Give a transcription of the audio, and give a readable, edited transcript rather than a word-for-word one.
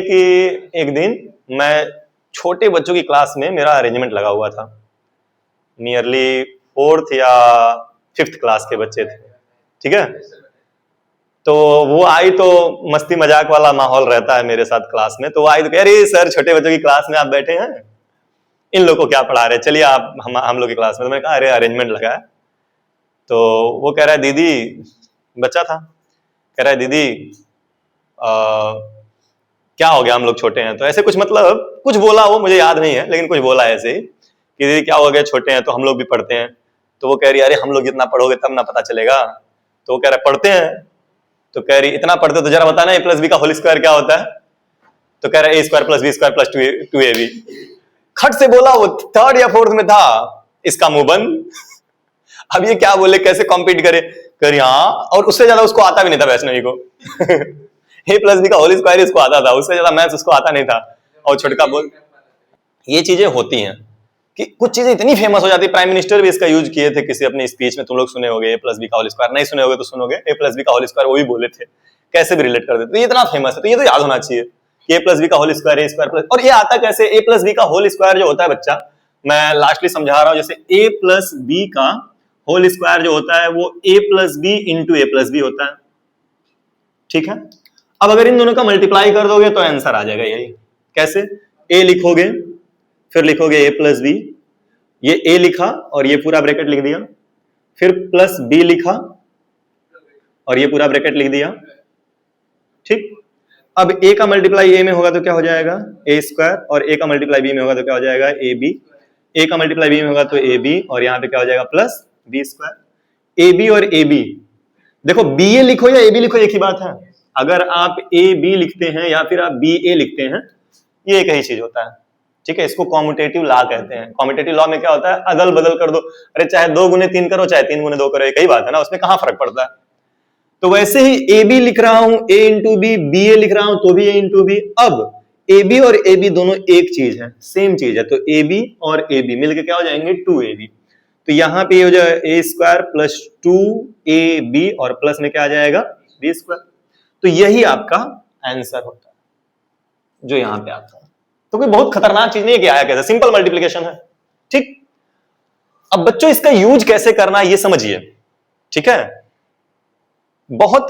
कि एक दिन मैं छोटे बच्चों की क्लास में मेरा अरेंजमेंट लगा हुआ था। नियरली 4th या 5th क्लास के बच्चे थे, ठीक है। तो वो आई तो मस्ती मजाक वाला माहौल रहता है मेरे साथ क्लास में। तो वो आई तो कह रही, सर छोटे बच्चों की क्लास में आप बैठे हैं, इन लोगों को क्या पढ़ा रहे, चलिए आप हम लोग की क्लास में। तो मैंने कहा अरे अरेंजमेंट लगा है। तो वो कह रहा है दीदी, बच्चा था, कह रहा है दीदी क्या हो गया, हम लोग छोटे हैं। तो ऐसे कुछ मतलब कुछ बोला, वो मुझे याद नहीं है, लेकिन कुछ बोला ऐसे ही कि दीदी क्या हो गया, छोटे हैं तो हम लोग भी पढ़ते हैं। तो वो कह रही अरे हम लोग जितना पढ़ोगे तब ना पता चलेगा। तो वो कह रहा पढ़ते हैं। तो कह रही इतना पढ़ते तो जरा बताना ए प्लस बी का होल स्क्वायर क्या होता है। तो कह रहा है A square plus B square plus 2ab। खट से बोला, वो 3rd या 4th में था, इसका मुंह बंद। अब ये क्या बोले, कैसे कॉम्पीट करे, कर हाँ। और उससे ज्यादा उसको आता भी नहीं था वैष्णवी को। ए प्लस बी का होल स्क्वायर इसको आता था, उससे ज्यादा मैथ्स उसको आता नहीं था। और छोटका बोल, ये चीजें होती हैं कि कुछ चीजें इतनी फेमस हो जाती है। प्राइम मिनिस्टर भी इसका यूज किए थे किसी अपनी स्पीच में, तुम लोग सुने होगे ए प्लस बी का होल स्क्वायर, नहीं सुने होगे तो सुनोगे। ए प्लस बी का होल स्क्वायर वो भी बोले थे, कैसे भी रिलेट कर देते। तो ये इतना फेमस है तो ये तो याद होना चाहिए कि ए प्लस बी का होल स्क्वायर, ए स्क्वायर प्लस। और ये आता कैसे, ए प्लस बी का होल स्क्वायर जो होता है बच्चा, मैं लास्टली समझा रहा हूं। जैसे ए प्लस बी का होल स्क्वायर जो होता है वो ए प्लस बी इंटू ए प्लस बी होता है, ठीक है। अब अगर इन दोनों का मल्टीप्लाई कर दोगे तो आंसर आ जाएगा यही। कैसे, ए लिखोगे, फिर लिखोगे ए प्लस बी, ये ए लिखा और ये पूरा ब्रैकेट लिख दिया, फिर प्लस बी लिखा और ये पूरा ब्रैकेट लिख दिया, ठीक। अब ए का मल्टीप्लाई ए में होगा तो क्या हो जाएगा, ए स्क्वायर, और ए का मल्टीप्लाई बी में होगा तो क्या हो जाएगा, ए बी। ए का मल्टीप्लाई बी में होगा तो ए बी, और यहां पे क्या हो जाएगा, plus B square. A B और ए बी, देखो बी ए लिखो या ए बी लिखो एक ही बात है। अगर आप ए बी लिखते हैं या फिर आप बी ए लिखते हैं, ये एक ही चीज होता है, ठीक है। इसको कॉम्यूटेटिव लॉ कहते हैं। कॉम्यूटेटिव लॉ में क्या होता है, अदल बदल कर दो। अरे चाहे 2 गुने 3 करो, चाहे 3 गुने 2 करो, एक ही बात है ना, उसमें कहां फर्क पड़ता है। तो वैसे ही ए बी लिख रहा हूं ए इंटू बी, बी ए लिख रहा हूं तो भी ए इंटू बी। अब ए बी और ए बी दोनों एक चीज है, सेम चीज है, तो ए बी और ए बी मिलकर क्या हो जाएंगे, 2ab। तो यहां पे हो जाएगा ए स्क्वायर प्लस 2ab और प्लस में क्या आ जाएगा, बी स्क्वायर। तो यही आपका आंसर होता है जो यहां पे आता है। तो कोई बहुत खतरनाक चीज नहीं है कि आया कैसे, सिंपल मल्टीप्लिकेशन है, ठीक। अब बच्चों इसका यूज कैसे करना है ये समझिए, ठीक है। बहुत